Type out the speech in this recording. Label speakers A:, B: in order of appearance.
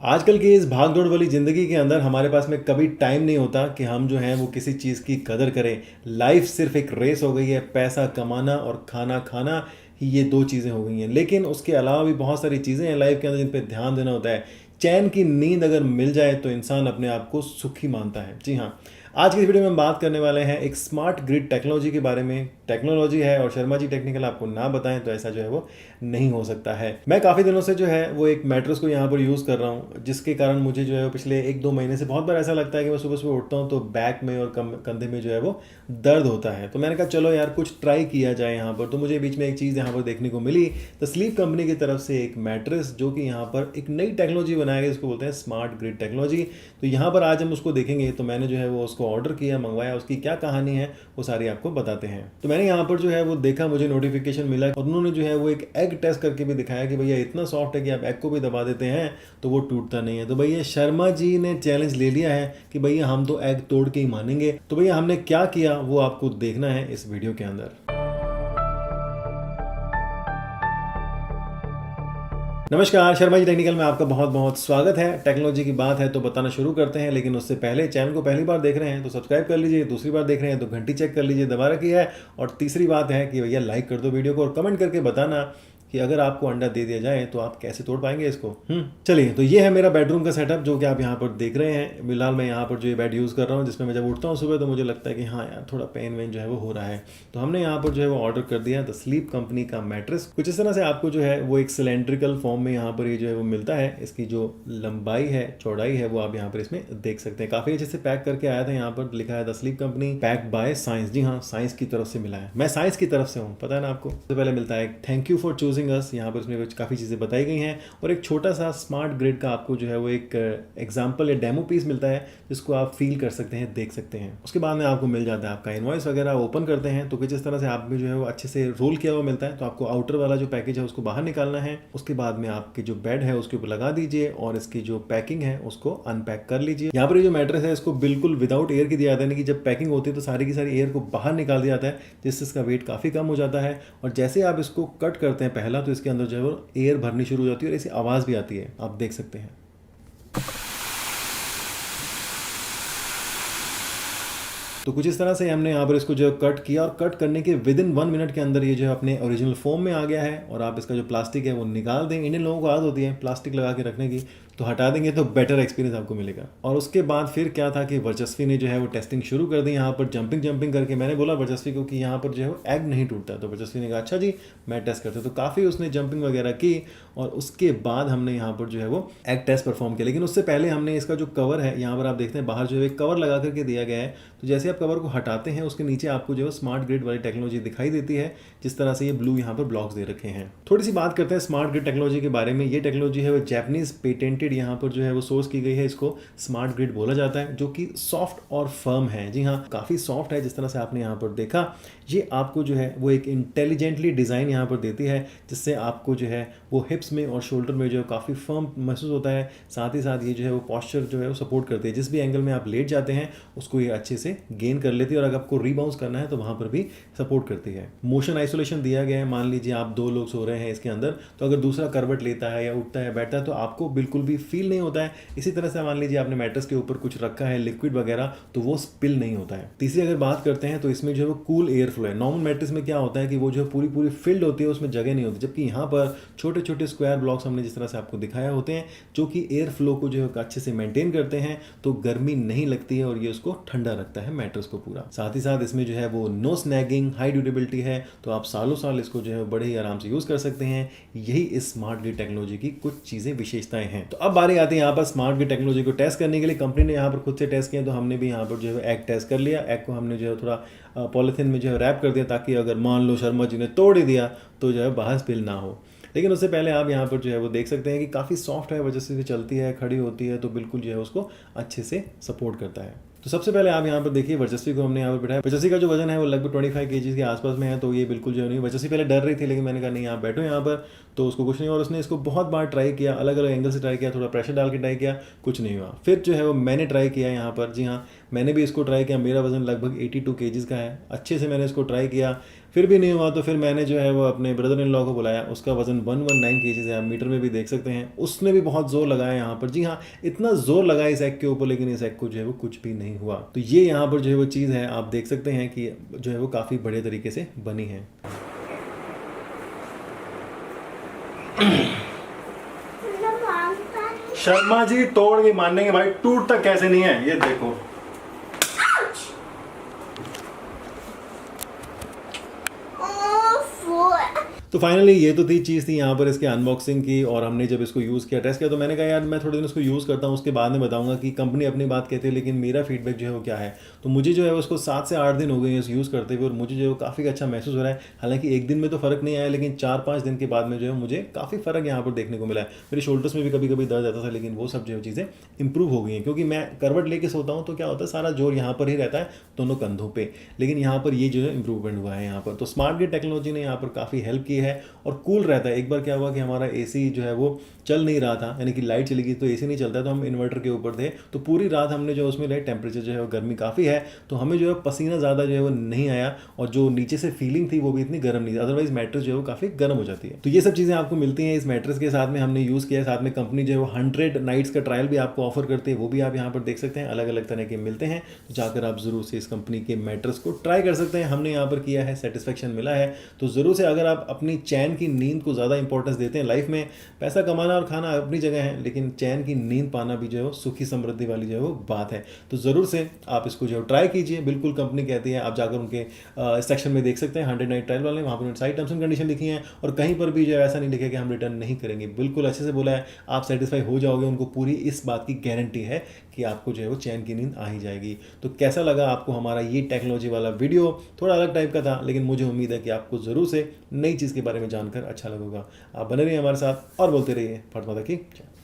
A: आजकल की इस भाग-दौड़ वाली ज़िंदगी के अंदर हमारे पास में कभी टाइम नहीं होता कि हम जो हैं वो किसी चीज़ की कदर करें। लाइफ सिर्फ़ एक रेस हो गई है, पैसा कमाना और खाना खाना ही ये 2 चीज़ें हो गई हैं। लेकिन उसके अलावा भी बहुत सारी चीज़ें हैं लाइफ के अंदर जिन पे ध्यान देना होता है। चैन की नींद अगर मिल जाए तो इंसान अपने आप को सुखी मानता है। जी हाँ, आज की इस वीडियो में हम बात करने वाले हैं एक स्मार्ट ग्रिड टेक्नोलॉजी के बारे में। टेक्नोलॉजी है और शर्मा जी टेक्निकल आपको ना बताएं तो ऐसा जो है वो नहीं हो सकता है। मैं काफ़ी दिनों से जो है वो एक मैट्रेस को यहाँ पर यूज़ कर रहा हूँ, जिसके कारण मुझे जो है वो पिछले 1-2 महीने से बहुत बार ऐसा लगता है कि मैं सुबह-सुबह उठता हूँ तो बैक में और कंधे में जो है वो दर्द होता है। तो मैंने कहा चलो यार कुछ ट्राई किया जाए यहाँ पर। तो मुझे बीच में एक चीज़ यहाँ पर देखने को मिली, द स्लीप कंपनी की तरफ से एक मैट्रेस जो कि यहाँ पर एक नई टेक्नोलॉजी बनाया गया, जिसको बोलते हैं स्मार्ट ग्रिड टेक्नोलॉजी। तो यहाँ पर आज हम उसको देखेंगे। तो मैंने जो है वो उसको ऑर्डर किया, मंगवाया, उसकी क्या कहानी है वो सारी आपको बताते हैं। तो मैंने यहाँ पर जो है वो देखा, मुझे नोटिफिकेशन मिला और उन्होंने जो है वो एक एग टेस्ट करके भी दिखाया कि भैया इतना सॉफ्ट है कि आप एग को भी दबा देते हैं तो वो टूटता नहीं है। तो भैया शर्मा जी ने चैलेंज ले लिया है कि भैया हम तो एग तोड़ के ही मानेंगे। तो भैया हमने क्या किया वो आपको देखना है इस वीडियो के अंदर। नमस्कार, शर्मा जी टेक्निकल में आपका बहुत बहुत स्वागत है। टेक्नोलॉजी की बात है तो बताना शुरू करते हैं, लेकिन उससे पहले चैनल को पहली बार देख रहे हैं तो सब्सक्राइब कर लीजिए, दूसरी बार देख रहे हैं तो घंटी चेक कर लीजिए दबा रखी है, और तीसरी बात है कि भैया लाइक कर दो वीडियो को और कमेंट करके बताना कि अगर आपको अंडा दे दिया जाए तो आप कैसे तोड़ पाएंगे इसको। चलिए, तो ये है मेरा बेडरूम का सेटअप जो कि आप यहाँ पर देख रहे हैं। फिलहाल मैं यहाँ पर जो ये बेड यूज़ कर रहा हूँ, जिसमें मैं जब उठता हूँ सुबह तो मुझे लगता है कि हाँ यार थोड़ा पेन वेन जो है वो हो रहा है। तो हमने यहाँ पर जो है वो ऑर्डर कर दिया द स्लीप कंपनी का मैट्रेस। कुछ इस तरह से आपको जो है वो एक सिलेंड्रिकल फॉर्म में यहाँ पर ये जो है वो मिलता है। इसकी जो लंबाई है, चौड़ाई है, वो आप यहाँ पर इसमें देख सकते हैं। काफ़ी अच्छे से पैक करके आया था। यहाँ पर लिखा है the sleep company packed by science. जी हाँ, साइंस की तरफ से मिला है। मैं साइंस की तरफ से हूँ, पता है ना आपको। सबसे पहले मिलता है थैंक यू फॉर चूजिंग अस। यहाँ पर इसमें काफ़ी चीज़ें बताई गई हैं और एक छोटा सा स्मार्ट ग्रिड का आपको जो है वो एक एग्जाम्पल या डेमो पीस मिलता है, जिसको आप फील कर सकते हैं, देख सकते हैं। उसके बाद में आपको मिल जाता है आपका इनवॉइस वगैरह। ओपन करते हैं तो कुछ इस तरह से आप भी जो है वो अच्छे से रोल किया हुआ मिलता है। तो आपको आउटर वाला जो पैकेज है उसको बाहर निकालना है। उसके बाद में आपकी जो बेड है उसके ऊपर लगा दीजिए और इसकी जो पैकिंग है उसको अनपैक कर लीजिए। यहाँ पर ये जो मैट्रेस है इसको बिल्कुल विदाउट एयर की दिया जाता है, कि जब पैकिंग होती है तो सारी की सारी एयर को बाहर निकाल दिया जाता है, जिससे इसका वेट काफ़ी कम हो जाता है। और जैसे आप इसको कट करते हैं पहला, तो इसके अंदर जो है वो एयर भरनी शुरू हो जाती है और ऐसी आवाज़ भी आती है, आप देख सकते हैं। तो कुछ इस तरह से हमने यहाँ पर इसको जो कट किया और कट करने के विदिन 1 मिनट के अंदर ये जो है अपने ओरिजिनल फॉर्म में आ गया है। और आप इसका जो प्लास्टिक है वो निकाल दें। इंडियन लोगों को आदत होती है प्लास्टिक लगा के रखने की, तो हटा देंगे तो बेटर एक्सपीरियंस आपको मिलेगा। और उसके बाद फिर क्या था कि वर्चस्वी ने जो है वो टेस्टिंग शुरू कर दी यहाँ पर जंपिंग करके। मैंने बोला वर्चस्वी को कि यहाँ पर जो है वो एग नहीं टूटता, तो वर्चस्वी ने कहा अच्छा जी मैं टेस्ट करता। तो काफ़ी उसने जंपिंग वगैरह की और उसके बाद हमने यहाँ पर जो है वो एग टेस्ट परफॉर्म किया। लेकिन उससे पहले हमने इसका जो कवर है, यहाँ पर आप देखते हैं बाहर जो है एक कवर लगा करके दिया गया है। तो जैसे आप कवर को हटाते हैं उसके नीचे आपको जो है स्मार्ट ग्रिड वाली टेक्नोलॉजी दिखाई देती है, जिस तरह से ये ब्लू यहाँ पर ब्लॉक्स दे रखे हैं। थोड़ी सी बात करते हैं स्मार्ट ग्रिड टेक्नोलॉजी के बारे में। ये टेक्नोलॉजी है वो जैपनीज पेटेंटेड यहाँ पर जो है वो सोर्स की गई है। इसको स्मार्ट ग्रिड बोला जाता है, जो कि सॉफ्ट और फर्म है। जी हाँ, काफ़ी सॉफ्ट है। जिस तरह से आपने यहाँ पर देखा, ये आपको जो है वो एक इंटेलिजेंटली डिज़ाइन यहाँ पर देती है, जिससे आपको जो है वो हिप्स में और शोल्डर में जो है काफ़ी फर्म महसूस होता है। साथ ही साथ ये जो है वो पॉस्चर जो है वो सपोर्ट करती है। जिस भी एंगल में आप लेट जाते हैं उसको ये अच्छे से गेन कर लेती है, और अगर आपको रीबाउंस करना है तो वहाँ पर भी सपोर्ट करती है। मोशन आइसोलेशन दिया गया है। मान लीजिए आप 2 लोग सो रहे हैं इसके अंदर, तो अगर दूसरा करवट लेता है या उठता है बैठता है तो आपको बिल्कुल भी फील नहीं होता है। इसी तरह से मान लीजिए आपने मैट्रेस के ऊपर कुछ रखा है लिक्विड वगैरह, तो वो स्पिल नहीं होता है। तीसरी अगर बात करते हैं तो इसमें जो है वो कूल एयर फ्लो है। नॉर्मल मैट्रेस में क्या होता है कि वो जो है पूरी फिल्ड होती है, उसमें जगह नहीं होती, जबकि यहाँ पर छोटे छोटे स्क्वायर ब्लॉक्स हमने जिस तरह से आपको दिखाया होते हैं, जो कि एयर फ्लो को जो है अच्छे से मेंटेन करते हैं, तो गर्मी नहीं लगती है और ये उसको ठंडा रखता है मैट्रेस को पूरा। साथ ही साथ इसमें जो है वो नो स्नैगिंग, हाई ड्यूरेबिलिटी है, तो आप सालों साल इसको जो है बड़े ही आराम से यूज कर सकते हैं। यही इस स्मार्ट ग्रिड टेक्नोलॉजी की कुछ चीजें विशेषताएं हैं। तो अब बारी आती है यहाँ पर स्मार्ट ग्रिड टेक्नोलॉजी को टेस्ट करने के लिए। कंपनी ने यहाँ पर खुद से टेस्ट किया, तो हमने भी यहाँ पर जो है एग टेस्ट कर लिया। एग को हमने जो है थोड़ा पॉलीथिन में जो है रैप कर दिया, ताकि अगर मान लो शर्मा जी ने तोड़ ही दिया तो जो है बाहर स्पिल ना हो। लेकिन उससे पहले आप यहाँ पर जो है वो देख सकते हैं कि काफ़ी सॉफ्ट है, वजह से चलती है, खड़ी होती है, तो बिल्कुल जो है उसको अच्छे से सपोर्ट करता है। तो सबसे पहले आप यहाँ पर देखिए वर्चस्वी को हमने यहाँ पर बिठाया। वर्चस्वी का जो वजन है वो लगभग 25 kg के आसपास में है, तो ये बिल्कुल जो नहीं। वर्चस्वी पहले डर रही थी, लेकिन मैंने कहा नहीं आप बैठो यहाँ पर, तो उसको कुछ नहीं। और उसने इसको बहुत बार ट्राई किया, अलग अलग एंगल से ट्राई किया, थोड़ा प्रेशर डाल के ट्राई किया, कुछ नहीं हुआ। फिर जो है वो मैंने ट्राई किया यहाँ पर। जी हाँ, मैंने भी इसको ट्राई किया। मेरा वजन लगभग 82 kg का है। अच्छे से मैंने इसको ट्राई किया। फिर भी नहीं हुआ तो फिर मैंने जो है वो अपने ब्रदर इन लॉ को बुलाया, उसका वजन 119 केजीज है, आप मीटर में भी देख सकते हैं। उसने भी बहुत जोर लगाया यहाँ पर, जी हाँ इतना जोर लगाया इस एग के ऊपर, लेकिन इस एग को जो है वो कुछ भी नहीं हुआ। तो ये यहाँ पर जो है वो चीज़ है, आप देख सकते हैं कि जो है वो काफ़ी बढ़िया तरीके से बनी है। शर्मा जी तोड़ के मानेंगे भाई, टूटता कैसे नहीं है, ये देखो। तो फाइनली ये तो थी चीज़ थी यहाँ पर इसके अनबॉक्सिंग की, और हमने जब इसको यूज़ किया, टेस्ट किया, तो मैंने कहा यार मैं थोड़े दिन इसको यूज़ करता हूँ, उसके बाद में बताऊंगा कि कंपनी अपनी बात कहती है लेकिन मेरा फीडबैक जो है वो क्या है। तो मुझे जो है उसको 7 से 8 दिन हो गए हैं यूज़ करते हुए, और मुझे जो है काफ़ी अच्छा महसूस हो रहा है। हालांकि एक दिन में तो फ़र्क नहीं आया, लेकिन 4-5 दिन के बाद में जो है मुझे काफ़ी फ़र्क यहाँ पर देखने को मिला है। मेरे शोल्डर्स में भी कभी कभी दर्द रहता था, लेकिन वो सब जो है चीज़ें इंप्रूव हो गई हैं, क्योंकि मैं करवट लेके सोता हूँ तो क्या होता है सारा जोर यहाँ पर ही रहता है दोनों कंधों पे, लेकिन यहाँ पर ये जो है इंप्रूवमेंट हुआ है यहाँ पर। तो स्मार्ट गेट टेक्नोलॉजी ने यहाँ पर काफ़ी हेल्प की है, और कूल रहता है। एक बार क्या हुआ कि हमारा एसी जो है वो चल नहीं रहा था, यानी कि लाइट चली गई तो एसी नहीं चलता है, तो हम इन्वर्टर के ऊपर थे, तो पूरी रात हमने जो उसमें रहे, टेम्परेचर जो है वो गर्मी काफ़ी है, तो हमें जो है पसीना ज़्यादा जो है वो नहीं आया, और जो नीचे से फीलिंग थी वो भी इतनी गर्म नहीं थी। अदरवाइज मैट्रेस जो है वो काफ़ी गर्म हो जाती है। तो ये सब चीज़ें आपको मिलती हैं इस मैट्रेस के साथ में, हमने यूज़ किया है। साथ में कंपनी जो है वो 100 नाइट्स का ट्रायल भी आपको ऑफर करती है, वो भी आप यहाँ पर देख सकते हैं, अलग अलग तरह के मिलते हैं। तो जाकर आप ज़रूर से इस कंपनी के मैट्रेस को ट्राई कर सकते हैं। हमने यहाँ पर किया है, सेटिस्फेक्शन मिला है। तो ज़रूर से अगर आप अपनी चैन की नींद को ज़्यादा इंपॉर्टेंस देते हैं लाइफ में, पैसा कमाना और खाना अपनी जगह है, लेकिन चैन की नींद पाना भी जो है सुखी समृद्धि वाली जो है वो बात है। तो ज़रूर से आप इसको जो है ट्राई कीजिए, बिल्कुल कंपनी कहती है। आप जाकर उनके सेक्शन में देख सकते हैं 100 नाइट ट्रायल वाले, वहाँ पर सारी टर्म्स एंड कंडीशन लिखी हैं, और कहीं पर भी जो है ऐसा नहीं लिखा कि हम रिटर्न नहीं करेंगे। बिल्कुल अच्छे से बोला है, आप सेटिस्फाई हो जाओगे, उनको पूरी इस बात की गारंटी है कि आपको जो है वो चैन की नींद आ ही जाएगी। तो कैसा लगा आपको हमारा ये टेक्नोलॉजी वाला वीडियो? थोड़ा अलग टाइप का था, लेकिन मुझे उम्मीद है कि आपको ज़रूर से नई चीज़ के बारे में जानकर अच्छा लगेगा। आप बने रहिए हमारे साथ और बोलते रहिए भारत माता की जय।